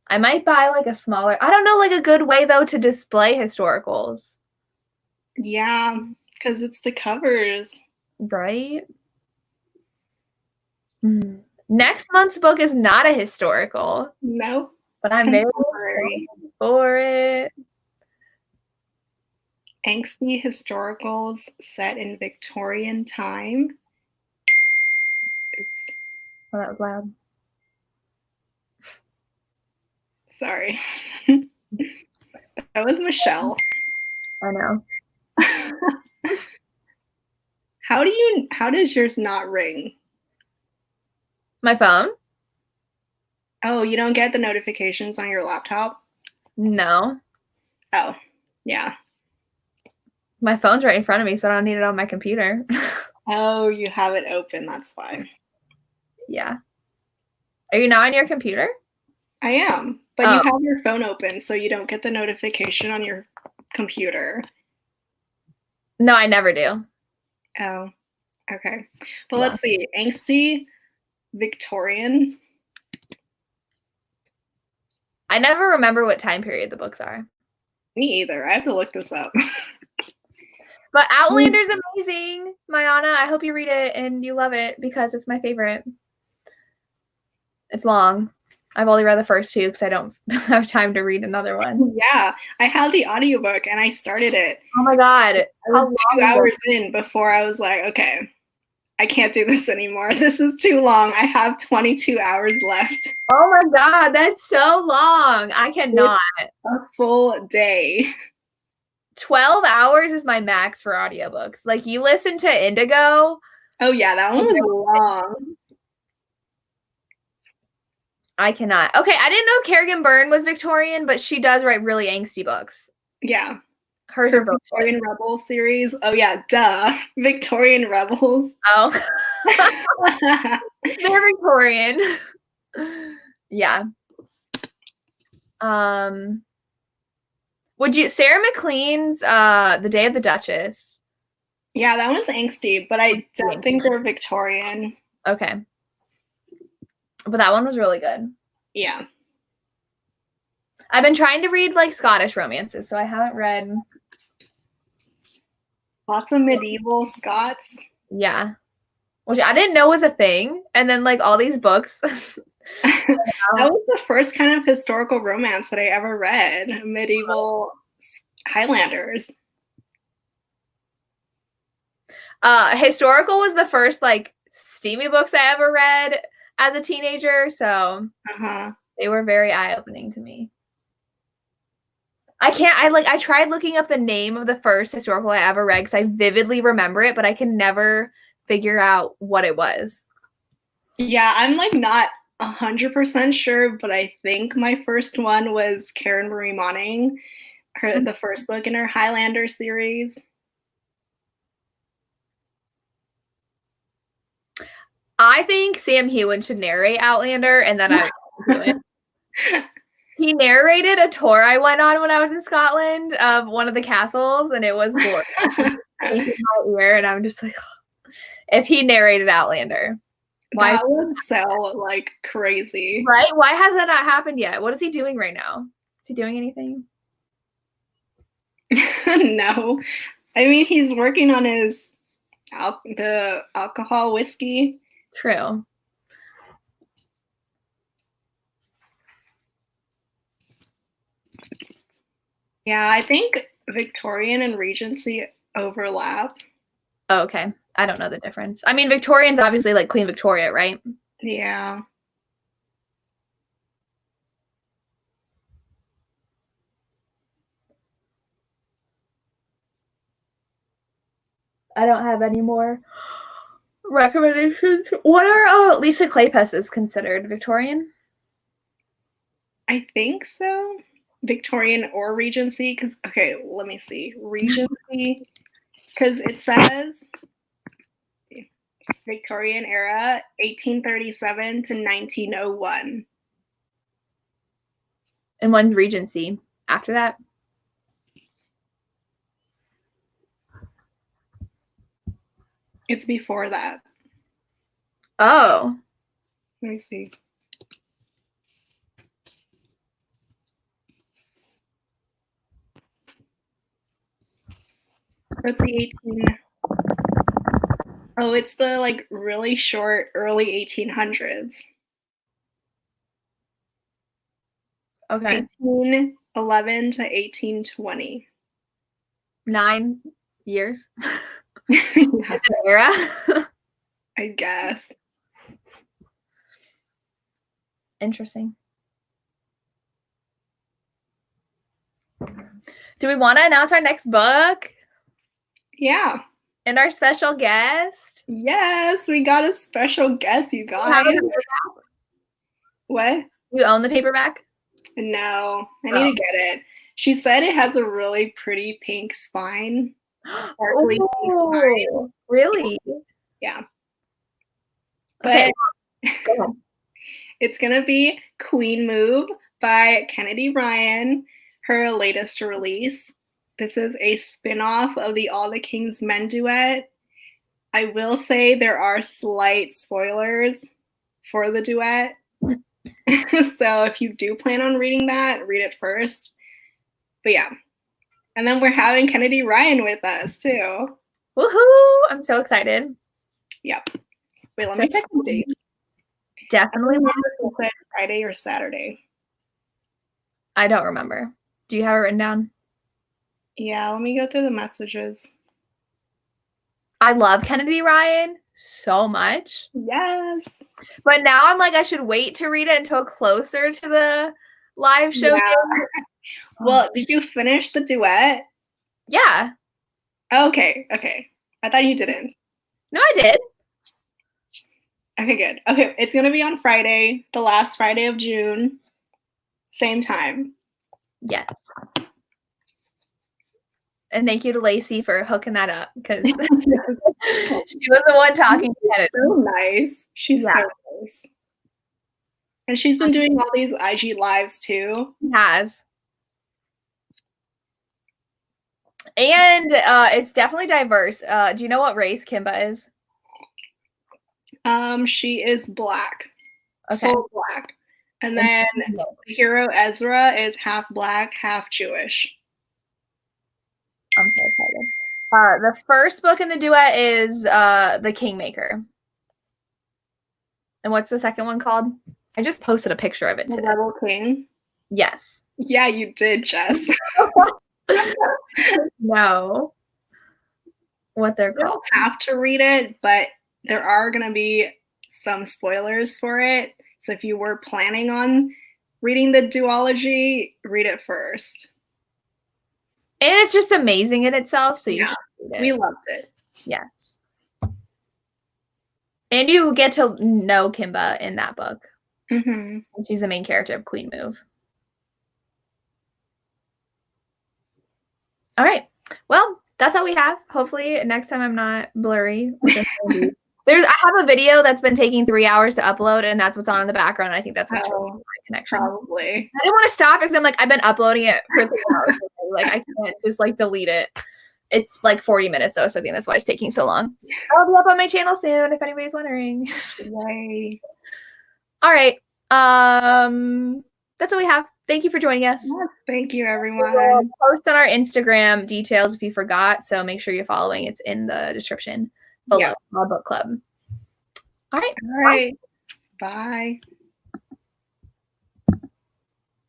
I might buy like a smaller, I don't know, like a good way though to display historicals. Yeah, because it's the covers. Right? Next month's book is not a historical. Nope. But I'm very excited for it. Angsty historicals set in Victorian time. Oops. Oh, that was loud. Sorry. That was Michelle. I know. How does yours not ring? My phone? Oh, you don't get the notifications on your laptop? No. Oh, yeah. My phone's right in front of me, so I don't need it on my computer. Oh, you have it open, that's why. Yeah. Are you not on your computer? I am, but you have your phone open, so you don't get the notification on your computer. No, I never do. Oh, okay. Well, let's see. Angsty Victorian. I never remember what time period the books are. Me either. I have to look this up. But Outlander's amazing, Mayana. I hope you read it and you love it because it's my favorite. It's long. I've only read the first 2 because I don't have time to read another one. Yeah, I had the audiobook and I started it. Oh my God. I was 2 hours in before I was like, okay, I can't do this anymore. This is too long. I have 22 hours left. Oh my God, that's so long. I cannot. It's a full day. 12 hours is my max for audiobooks. Like, you listen to Indigo. Oh yeah, that one was long. I cannot. Okay, I didn't know Kerrigan Byrne was Victorian, but she does write really angsty books. Yeah. Hers are Victorian Rebel series. Oh yeah, duh. Victorian Rebels. Oh. They're Victorian. Yeah. Would you Sarah McLean's The Day of the Duchess? Yeah, that one's angsty, but I don't think they're Victorian. Okay. But that one was really good. Yeah. I've been trying to read like Scottish romances, so I haven't read lots of medieval Scots. Yeah. Which I didn't know was a thing. And then like all these books. That was the first kind of historical romance that I ever read. Medieval Highlanders. Historical was the first like steamy books I ever read as a teenager, so they were very eye-opening to me. I tried looking up the name of the first historical I ever read because I vividly remember it, but I can never figure out what it was. Yeah, I'm like not 100% sure, but I think my first one was Karen Marie Moning, the first book in her Highlander series. I think Sam Heughan should narrate Outlander, and then I would do it. He narrated a tour I went on when I was in Scotland of one of the castles, and it was gorgeous. And I'm just like, oh. If he narrated Outlander. Why would sell like crazy. Right? Why has that not happened yet? What is he doing right now? Is he doing anything? No. I mean, he's working on his the alcohol whiskey. True. Yeah, I think Victorian and Regency overlap. Oh, okay. I don't know the difference. I mean, Victorian's obviously like Queen Victoria, right? Yeah. I don't have any more recommendations. What are Lisa Kleypas's considered Victorian? I think so. Victorian or Regency, because okay, let me see. Regency, because it says Victorian era, 1837 to 1901. And when's Regency after that? It's before that. Oh. Let me see. That's the 18. Oh, it's the like really short early 1800s. Okay. 1811 to 1820. 9 years. Yeah. Era. I guess. Interesting. Do we want to announce our next book? Yeah. And our special guest? Yes, we got a special guest, you guys. What? You own the paperback? No, I need to get it. She said it has a really pretty pink spine. Sparkly pink spine. Really? Yeah. Okay. But it's going to be Queen Move by Kennedy Ryan, her latest release. This is a spin-off of the All the King's Men duet. I will say there are slight spoilers for the duet. So if you do plan on reading that, read it first. But yeah. And then we're having Kennedy Ryan with us too. Woohoo! I'm so excited. Yep. Wait, let me check the date. Definitely. I don't remember if it said Friday or Saturday. I don't remember. Do you have it written down? Yeah, let me go through the messages. I love Kennedy Ryan so much. Yes. But now I'm like, I should wait to read it until closer to the live show. Yeah. Well, did you finish the duet? Yeah. Okay. I thought you didn't. No, I did. Okay, good. Okay, it's going to be on Friday, the last Friday of June, same time. Yes. And thank you to Lacey for hooking that up because she was the one talking to Kennedy. So nice. She's so nice. And she's been doing all these IG lives too. She has. And it's definitely diverse. Do you know what race Kimba is? She is Black. Okay. Full Black. And then the hero Ezra is half Black, half Jewish. I'm so excited. The first book in the duet is The Kingmaker. And what's the second one called? I just posted a picture of it today. The Rebel King? Yes. Yeah, you did, Jess. No. What they're called. You don't have to read it, but there are going to be some spoilers for it. So if you were planning on reading the duology, read it first. And it's just amazing in itself, so you should read it. We loved it. Yes. And you get to know Kimba in that book. Mm-hmm. She's the main character of Queen Move. All right. Well, that's all we have. Hopefully next time I'm not blurry. I have a video that's been taking 3 hours to upload, and that's what's on in the background. I think that's what's wrong with my connection. Probably. I didn't want to stop because I'm like, I've been uploading it for 3 hours. Like, I can't just like delete it. It's like 40 minutes though, so I think that's why it's taking so long. I'll be up on my channel soon if anybody's wondering. Yay. All right. That's all we have. Thank you for joining us. Yes, thank you, everyone. We'll post on our Instagram details if you forgot, so make sure you're following. It's in the description below our book club. All right. All right. Bye.